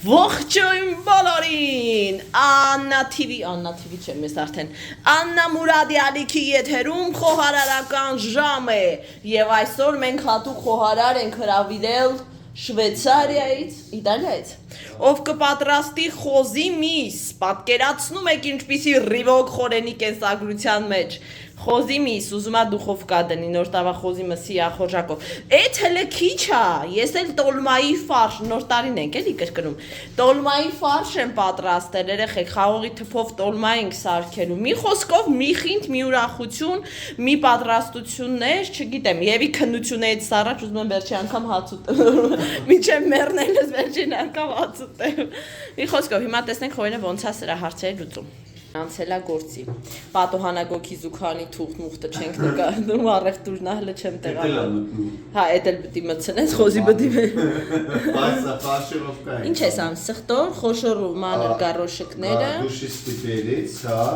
Ողջույն բոլորին, Աննա TV չեմ ես արդեն, Աննա Մուրադյալիքի եթերում խոհարարական ժամ է և այսօր մենք հատուկ խոհարար ենք հրավիրել Շվեյցարիայից, Իտալիայից, ով կպատրաստի խոզի միս, պատկերացնում եք ինչպիսի ռիվոգ խորենի կենսագրության մեջ, խոզի միս, ուզում ա դուխովկա դնի, նոր տավա խոզի մսի ախորժակով, էդ հլը քիչ ա, ես էլ տոլմայի ֆարշ, նոր տարին ենք էլի կրկնում, տոլմայի ֆարշ եմ պատրաստել, երեխեք, խաղողի թփով տոլմա ենք սարքելու, մի խոսքով մի խինդ, մի ուրախություն, մի պատրաստություններ, չգիտեմ, եւի քննություն է այդ սառաջ, ուզում եմ վերջի անգամ հաց ուտեմ, միջև մեռնելս վերջին անգամ հաց ուտեմ, մի խոսքով, հիմա տեսնենք խորենը ոնց է սրա հարցերը լուծում։ Անցելա գործի, պատոհանագոքի զուքանի թուղթ մուղթը չենք նկատում, առևտուրն ահլը չեմ տեղանում։ Հա, էդ էլ պիտի մտցնես, խոզի պիտի Ինչ ես անում, սխտոր, խոշոր ու մանր գարոշկները Դուշիստի բերից, հա,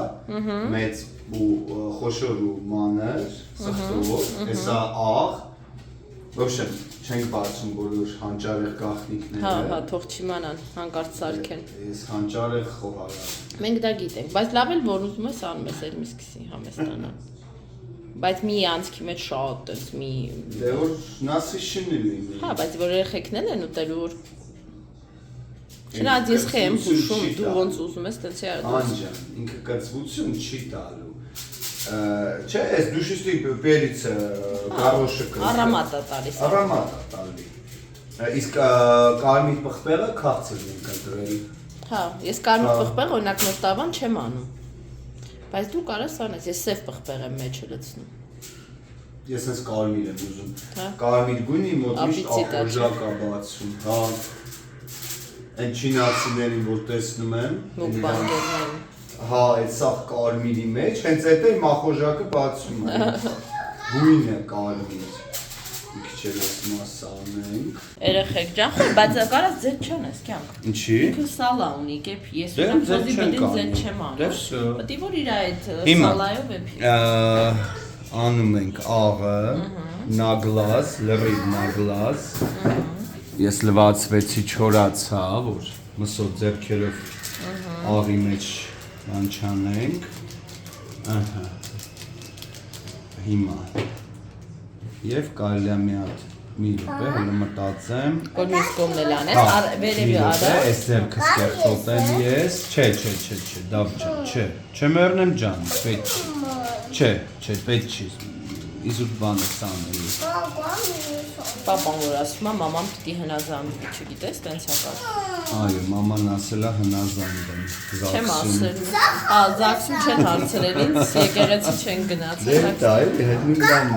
մեծ ու խոշոր ու մանր, սխտոր, հեսա աղ Ոբշեմ, չենք բացում բոլոր հանճարեղ գաղտնիքները Հա, թող չիմանան, հանկարծ սարքեն Ես հանճարեղ խոհարար Մենք դա գիտենք, բայց լավ էլ որ ուզում ես անում ես էլ մի սկսի համեստանա Բայց մի անցքի մեջ շատ ես մի Դե որ նասիշին լինի Հա, բայց որ երեխեքն են ուտելու որ Չնայած ես խեմ հուշում, դու ոնց ուզում ես տենց արդ Անջան, ինքը կրծվություն չի տալու Չէ, ես դուշիստի բերից գարոշը կրծը Առամատ է տալիս Առամատ է տալի Իսկ կարմիր պղպեղը քաղցր ենք ընտրել Հա, ես կարմիր պղպեղ օրինակ նոր տավան չեմ անում Բայց դու կարես անես, ես սև պղպեղ եմ մեջը լցնում Ես ես կարմիր եմ ուզում Կարմիր գույնի մոտ միշտ ախորժակ է բացում Հա Են չինացիներին որ տեսնում եմ Մուկբանգերներին Հա, այդ սաղ կարմիրի մեջ, հենց այդ էլ մախոժակը բացում է Գույն է կարմիր Մի քիչ էլ ես մասա անենք Երեխեք ջան, բայց կարաս ձետ չանես կյանք Ինչի? Ինքը սալա ունի, կեպ ես ունեմ խոզի բդին ձետ չեմ անում Պտի որ իր այդ սալայով է պի Անում ենք աղը, նագլազ, լրիվ նագլազ Ես լվացվեցի չորացա, որ մսոտ ձերքերով աղի մեջ անչանենք հիմա և կարելի է մի րոպե հլը մտածեմ Որ միս կողմն էլ անես, վերևի արա Ես ձերքս կեղտոտեմ ես Չէ, դավ չէ մերնեմ ջան, պետք չի Իզուտ բան ես անելի Պապան որ ասում է, մաման պիտի հնազանդվի, չգիտես, տենց հակար Այո, մաման ասել է հնազանդեմ Չեմ ասել, զաքսում չեն հարցրել ինձ, եկեղեցի չեն գնացել Դե դա է, հետ մի բան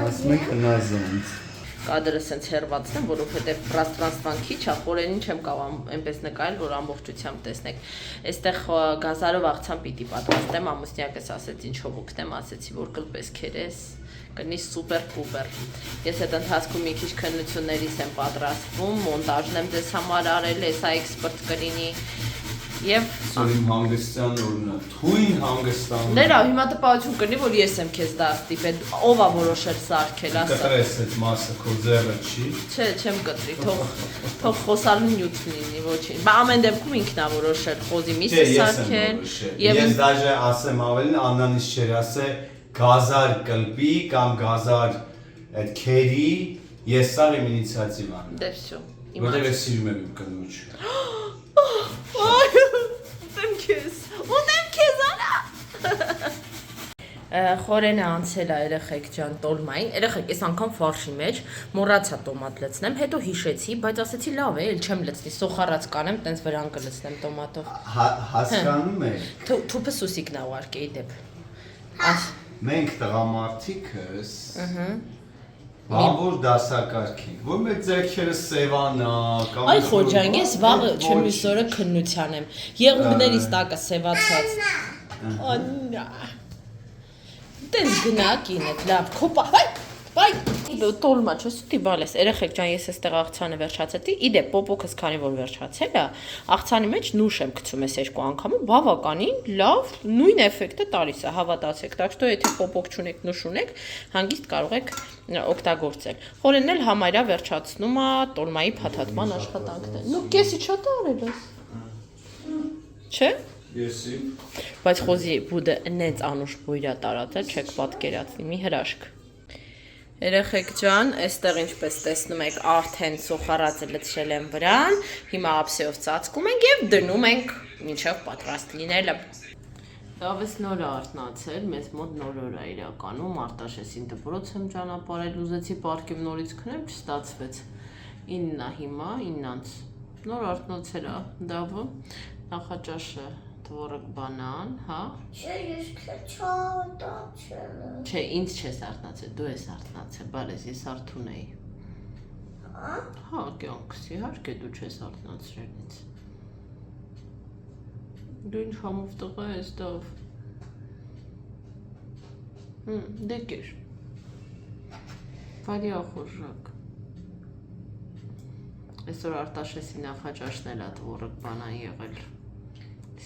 ասում եք հնազանդ Կադրը սենց հերվածն եմ, որովհետև պրաստրանստվան քիչ է, խորենին չեմ կարող այնպես նկարել, որ ամբողջությամբ տեսնեք Այստեղ գազարով աղցան պիտի պատրաստեմ, ամուսնյակս ասեց ինչով ուգնեմ, ասեցի, որ կլպես քերես Կնի սուպեր պուպեր Ես այդ ընթացքում մի քիչ քննություններից եմ պատրաստվում, մոնտաժն եմ ձեզ համար արել, հեսա էքսպերտ կլինի Եվ Սորիմ հանգստյան օրնա, թույն հանգստան Ներա, հիմա տպահություն կնի, որ ես եմ քեզ դա ստիպել, ով ա որոշել սարքել, ասա Կտրես այդ մասը, քո ձեռը չի Չէ, չեմ կտրի, թող խոսալու նյութ լինի, ոչինչ Բա ամեն դեպքում ինքն ա որոշել խոզի միսը սարքել Ես դաժե ասեմ ավելին, Աննանից չեր ասե գազար կլպի կամ գազար այդ քերի Ես սաղ իմ ինիցիատիվ անում Դե վсё Որտև ես սիրում եմ իմ կնուջ Ուտեմ քեզ արա Խորենը անցել է երեխեք ջան տոլմային Երեխեք ես անգամ ֆարշի մեջ մոռացա տոմատ լցնեմ Հետո հիշեցի, բայց ասեցի լավ է, էլ չեմ լցնի Սոխարած կանեմ, տենց վրան կլցնեմ տոմատով Հասկանում եք Թուփը սուսիկն ա ուղարկեի դեպ Մենք տղամարդիկս Բանվոր դասակարգ ենք, որ մեր ձերքերը սևանա Այ խոջան, ես վաղը չմյուս օրը քննության եմ Եղունգներից տակը սևացած Աննա Տենց գնա կինդ, լավ, քոպա Բայ տոլմա չես ուտի բալես երեխեք ջան ես էստեղ աղցանը վերջացեցի իդե պոպոքս քանի որ վերջացել է աղցանի մեջ նուշ եմ գցում ես երկու անգամ ու բավականին լավ նույն էֆեկտը տալիս է հավատացեք так что եթե պոպոք չունեք նուշ ունեք հանգիստ կարող եք օգտագործել խորենն էլ համարյա վերջացնում է տոլմայի փաթաթման աշխատանքն նու կեսի չա տարել ես չէ Եսի բայց խոզի բուդը նենց անուշ բույրա տարածել չեք պատկերացնի մի հրաշք Երեխեք ջան, այստեղ ինչպես տեսնում եք, արդեն սոխարածը լցրել եմ վրան, հիմա ափսեով ծածկում ենք եւ դնում ենք մինչեւ պատրաստ լինելը։ Դավես նոր է արթնացել, մեզ մոտ նոր օր է իրականում, Արտաշեսին դպրոց եմ ճանապարհել, ուզեցի պարկեմ նորից քնեմ, չստացվեց։ 9-ն է հիմա, 9-ից։ Նոր արթնացել է, դավը, նախաճաշը Տворог բանան, հա? Չէ, ես չարթացել եմ։ Չէ, ինձ չես արթնացել, դու ես արթնացել, բարես, ես արթուն էի։ Հա? Հա, կյանքս, իհարկե դու չես արթնացրել ինձ։ Դու ինչ համով տղա ես, դավ։ Դե կեր։ Վարի ախորժակ։ Այսօր Արտաշեսի նախաճաշն էլ է Տворог բանան եղել։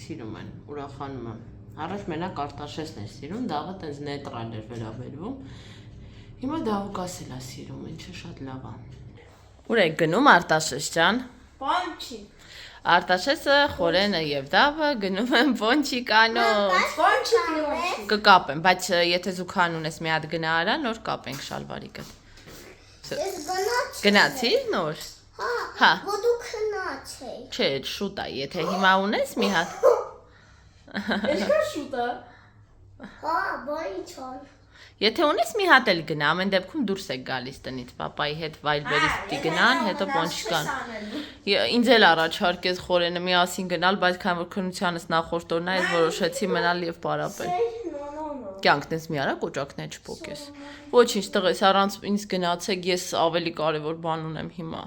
Սիրում են, ուրախանում եմ։ Առաջ մենակ Արտաշեսն էր սիրում, դավը տենց նեյտրալ էր վերաբերվում։ Հիմա դավուկասել է սիրում, ինչը շատ լավ է։ Ուր եք գնում Արտաշես ջան։ Բանչի։ Արտաշեսը, խորենը եւ դավը գնում են Պոնչիկանոց։ Բանչի։ Կկապեմ, բայց եթե զուգան ունես մի հատ գնա արա, նոր կապենք շալվարիկը։ Ես գնացի։ Գնացի նոր։ Հա։ Հա։ Ու դու քնացի։ Չէ, շուտ է, եթե հիմա ունես մի հատ։ Ինչքան շուտ է։ Հա, բանչի։ Եթե ունես մի հատ էլ գնա, ամեն դեպքում դուրս եք գալիս տնից, papai հետ վայլբերից պիտի գնան, հետո Պոնչիկան։ Ինձ էլ առաջարկեց խորենը միասին գնալ, բայց քանի որ քննությանս նախորդ օրն է, ես որոշեցի մնալ եւ պարապել։ Կյանքն ես մի արա կոճակներ չփոքես։ Ոչինչ տղես, առանց ինձ գնացեք, ես ավելի կարևոր բան ունեմ հիմա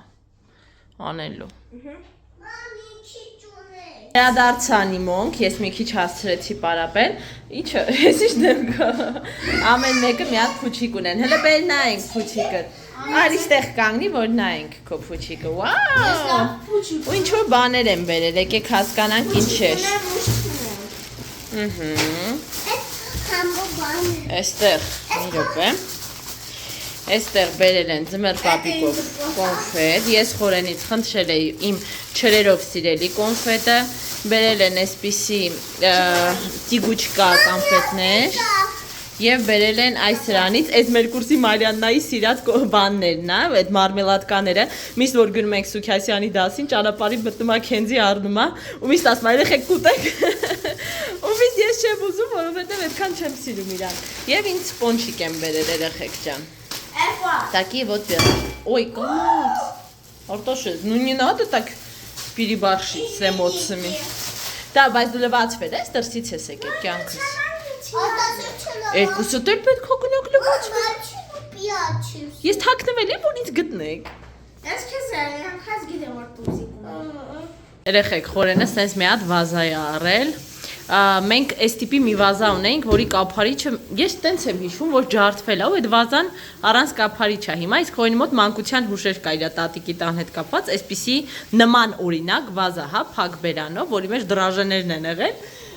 անելու։ Մամի, չի ճունե։ Վերադարձանի մոնք, ես մի քիչ հասցրեցի պարապել, ինչը, ես ինչ դեմ կա, ամեն մեկը մի հատ փուչիկ ունեն, հլը բեր նայենք փուչիկը, այր իստեղ կանգնի, որ նայենք քո փուչիկը, վաու, ու ինչ-որ բաներ եմ բերել, եկեք հասկանանք ինչ էր, այստեղ, մի րոպե, այստեղ բերել են ձմեռ պապիկով կոնֆետ, ես խորենից խնդրել էի իմ չրերով սիրելի կոնֆետը, բերել են այսպիսի տիգուչկա կոնֆետներ եւ բերել են այս սրանից, այս մեր կուրսի Մարիաննայի սիրած բաններն է, այդ մարմելադկաները, միշտ որ գնում ենք Սուքյասյանի դասին, ճանապարհի մտնում է Քենզի առնում է, ու միշտ ասում է երեխեք կուտեք, ու միշտ ես չեմ ուզում, որովհետեւ այդքան չեմ սիրում իրան, եւ ինձ Պոնչիկ եմ բերել երեխեք ջան։ Такие вот пирожки. Ой, класс! Арташес, ну не надо так переборщить с эмоциями. Да, բայց դու լվացվել ես, դրսից ես եկել կյանքս։ Երկուսը դեր պետք է գնաք լվացվել։ Ես թաքնվել եմ, որ ինձ գտնեք։ Ես քեզ հանկած գիտեմ որ տուզիկում։ Երեխեք, խորենը սենց մի հատ վազա է առել։ Մենք այս տիպի մի վազա ունենք, որի կափարիչը ես տենց եմ հիշում, որ ջարդվել է, ու այդ վազան առանց կափարիչ է հիմա, իսկ խորենի մոտ մանկության հուշեր կա իր տատիկի տան հետ կապված, այսպիսի նման օրինակ վազա, հա, փակ բերանով, որի մեջ դրաժեներն են եղել,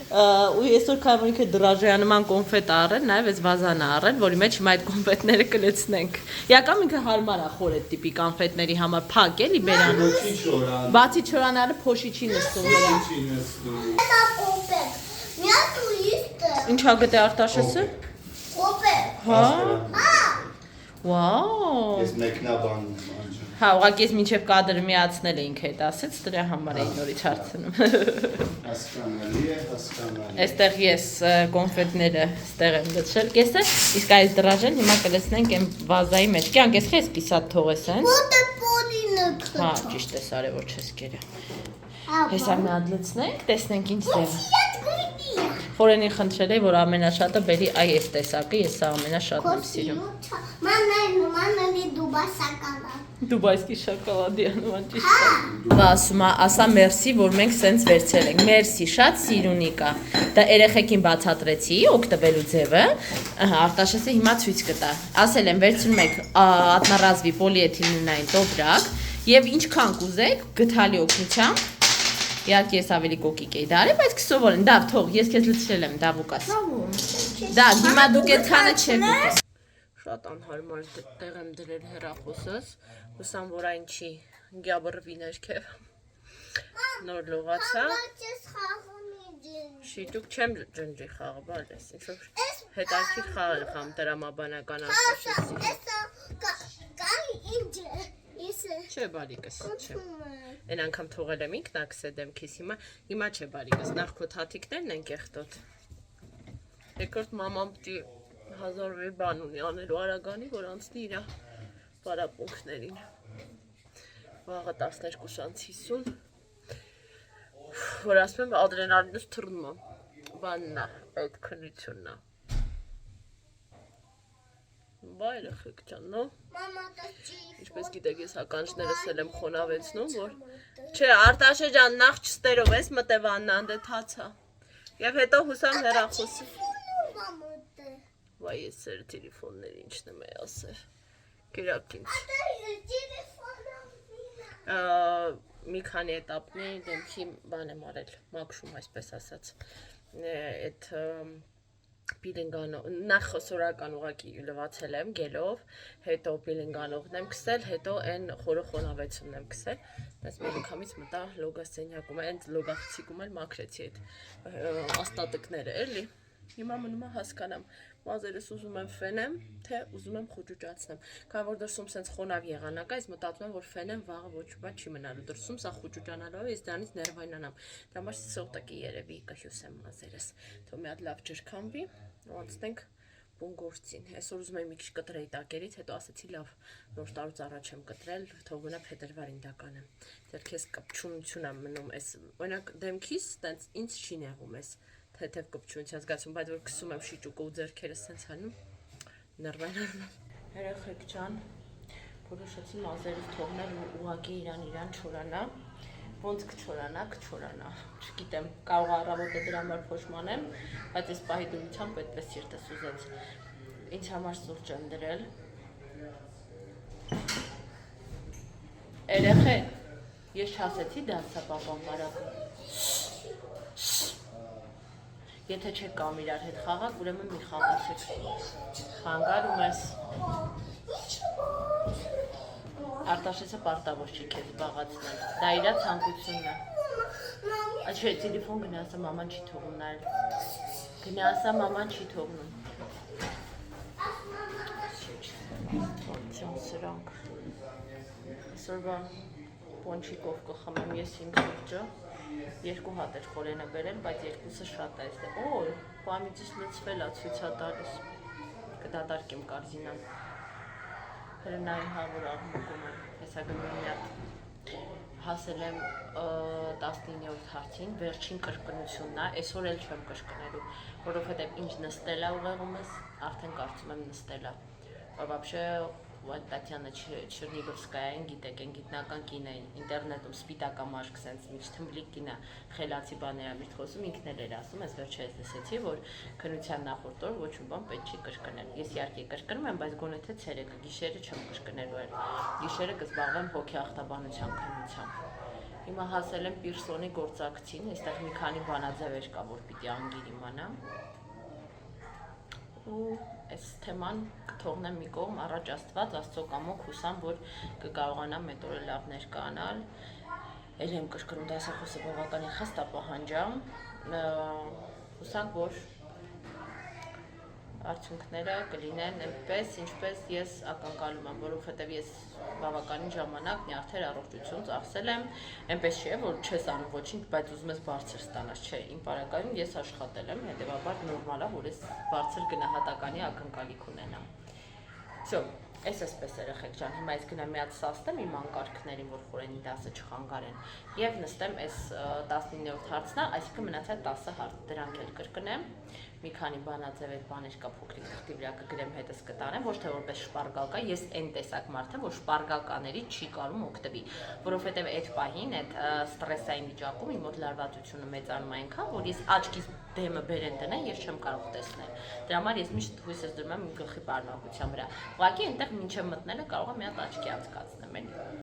ու այսօր քայմոնիքը դրաժեանման կոնֆետ առել, նաև այս վազան առել, որի մեջ հիմա այդ կոնֆետները կլցնենք։ Իական ինքը հարմար է խոր այդ տիպի կոնֆետների համար, փակ էլի բերանով։ Բացի չորանալը փոշիչի նստում վրա։ Ինչա գտե Արտաշեսը։ Կոպեկ։ Հա։ Վաու։ Ես մեկնաբան անջան։ Հա, ուղղակի ես մինչև կադրը միացնել էինք հետ ասեց, դրա համար էի նորից հարցնում։ Հասկանալի է, հասկանալի։ Այստեղ ես կոնֆետները ստեղ եմ լցրել կեսը, իսկ այս դրաժեն հիմա կլցնենք այն վազայի մեջ։ Կյանք ես քեզ կիսատ թողես են։ Ո՞տե պոլինը քթա։ Հա, ճիշտ ես արել, որ չես կերը։ Հեսա մի հատ լցնենք, տեսնենք ինչ ձև։ Իդ գույնի։ Խորենին խնդրել էի, որ ամենաշատը բերի այս տեսակը, ես սա ամենաշատն եմ սիրում։ Մաննի դուբա շոկոլադ։ Դուբայսկի շոկոլադի անվան ճիշտ է։ Ասում է, ասա մերսի, որ մենք սենց վերցրել ենք։ Մերսի, շատ սիրունիկ է։ Դա երեխեքին բացատրեցի, օգտվելու ձևը։ Արտաշեսը հիմա ցույց կտա։ Ասել եմ, վերցնում եք ատնառազվի պոլիէթիլենային տոպրակ եւ ինչքան կուզեք գթալի օգնությամբ։ Իհարկե ես ավելի կոկիկ էի դարել, բայց կսովորեն, դա թող, ես քեզ լցրել եմ, դավուկաս։ Դա հիմա դուք այդքանը չեք ուտել։ Շատ անհարմար տեղ եմ դրել հեռախոսս, հուսամ որ այն չի գյաբրվի ներքև։ Նոր լողացա։ Շիտուկ չեմ ջնջի խաղը, բալես, ինչ-որ հետաքրքիր խաղ եմ խաղում տրամաբանական Արտաշեսի։ Չէ բալիկս, չէ։ Այն անգամ թողել եմ ինքնակս է դեմքիս, հիմա չէ բալիկս, նախ քո թաթիկներն են կեղտոտ։ Երկրորդ մաման պիտի 1000 բան ունի անելու Արագանի, որ անցնի իր պարապմունքներին։ Վաղը 12:50, որ ասում եմ ադրենալինս թռնում է, բանն է, այդ քննությունն է։ Բա երեխեք ջան, նո։ Ինչպես գիտեք, ես հականջներս էլ եմ խոնավեցնում, որ չէ, Արտաշե ջան, նախ չստերով ես մտև Աննան դե թացա։ Եվ հետո հուսամ հեռախոսը։ Վայ ես սեր տելեֆոններ ինչն եմ ասել։ Գերակ ինձ։ Մի քանի էտապնի դեմքի բան եմ արել, մաքրում այսպես ասած։ Այդ պիլինգանով, նախ սորական ուղակի լվացել եմ գելով, հետո պիլինգանողն եմ քսել, հետո այն խորը խոնավեցումն եմ քսել։ Այս մի անգամից մտա լոգասենյակում, այն լոգախցիկում էլ մաքրեցի այդ աստատիկները, էլի։ Հիմա մնում է հասկանամ, մազերս ուզում եմ ֆենեմ, թե ուզում եմ խուճուճացնեմ։ Քանի որ դրսում սենց խոնավ եղանակ է, ես մտածում եմ, որ ֆենեմ վաղը ոչ մի բան չի մնալու դրսում, սա խուճուճանալով է, ես դրանից ներվայնանամ։ Դա համար սողտակի երևի կհյուսեմ մազերս։ Թող մի հատ լավ ջրքամվի, ու անցնենք բուն գործին։ Այսօր ուզում եմ մի քիչ կտրեի տակերից, հետո ասեցի լավ, նոր տարուց առաջ եմ կտրել, թող գնա փետրվարին դա կանեմ։ Դեռ քեզ կպչունություն եմ մնում, այս օրինակ դեմքիս տենց ինձ չի նեղում այս թեթև կպչունության զգացում, բայց որ քսում եմ շիճուկը ու ձեռքերս սենց հանում, ներվայնանում եմ։ Երեխեք ջան, որոշեցի մազերս թողնել ու ուղղակի իրան չորանա, ոնց կչորանա, չգիտեմ, կարող առավոտը դրա համար փոշմանեմ, բայց այս պահի դրությամբ այդպես սիրտս ուզեց։ Ինձ համար սուրճ եմ դրել։ Երեխեք, ես չասեցի դասա պապան բարակը։ Եթե չեք կամ իրար հետ խաղաք, ուրեմն մի խաղացեք։ Խանգարում ես։ Արտաշեսը պարտավոր չի քեզ զբաղացնել։ Դա իր ցանկությունն է։ Չէ, տելեֆոն գնացա մաման չի թողնում նայել։ Գնացա մաման չի թողնում։ Սրանք։ Այսօրվա պոնչիկով կխմեմ ես իմ սուրճը։ Երկու հատ էր խորենը բերել, բայց երկուսը շատ է այստեղ։ Օ, պամիջից լցվել է ցույց է տալիս։ Կդատարկեմ կարզինան։ Հրնային հավոր աղմուկում եմ, հեսա գնում մի հատ հասել եմ 19-րդ հարցին, վերջին կրկնությունն է, այսօր էլ չեմ կրկնելու, որովհետև ինչ նստել է ուղեղումս, արդեն կարծում եմ նստել է։ Вообще Տատյանա Չերնիգովսկայան, գիտեք, այն գիտնական կին է, ինտերնետում սպիտակամաշկ սենց միջ թմբլիկ կին է, խելացի բաներ միշտ խոսում, ինքն էլ էր ասում, ես վերջերս լսեցի, որ քննության նախորդ օր ոչ մի բան պետք չի կրկնել։ Ես իհարկե կրկնում եմ, բայց գոնե թե ցերեկը, գիշերը չեմ կրկնելու այլ։ Գիշերը կզբաղվեմ հոգեախտաբանության քննությամբ։ Հիմա հասել եմ Պիրսոնի գործակցին, այստեղ մի քանի բանաձևեր կա, որ պիտի անգիր իմանամ։ Ու այս թեման կթողնեմ մի կողմ, առաջ Աստված, Աստծո կամոք հուսամ, որ կկարողանամ այդ օրը լավ ներկայանալ։ Էլ եմ կրկնում դասախոսը բավականին խիստ պահանջամ, հուսանք, որ արդյունքները կլինեն այնպես, ինչպես ես ակնկալում եմ, որովհետև ես բավականին ժամանակ նյարդեր առողջություն ծախսել եմ, այնպես չէ, որ չես անում ոչինչ, բայց ուզում ես բարձր ստանաս, չէ, իմ պարագայում ես աշխատել եմ, հետևաբար նորմալ է, որ ես բարձր գնահատականի ակնկալիք ունենամ։ Всё, Այսպես երեխեք ջան, հիմա ես գնամ մի հատ սաստեմ իմ անկարգներին, որ խորենի դասը չխանգարեն, եւ նստեմ այս 19-րդ հարցն է, այսինքն մնացած 10 հարց, դրանք էլ կրկնեմ, մի քանի բանաձև այդ բաներ կա փոքրիկ թղթի վրա կգրեմ հետս կտանեմ, ոչ թե որպես շպարգալկա, ես այն տեսակ մարդ եմ, որ շպարգալկաների չի կարում օգտվի, որովհետեւ այդ պահին, այդ ստրեսային վիճակում իմ մոտ լարվածությունը մեծանում է այնքան, որ ես աչքիս դեմը բերեն դնեն, ես չեմ կարող տեսնել։ Դրա համար ես միշտ հույսս դնում եմ իմ գլխի պարունակության վրա։ Ուղղակի այնտեղ մինչև մտնելը կարող եմ մի հատ աչքի անցկացնեմ, էլի։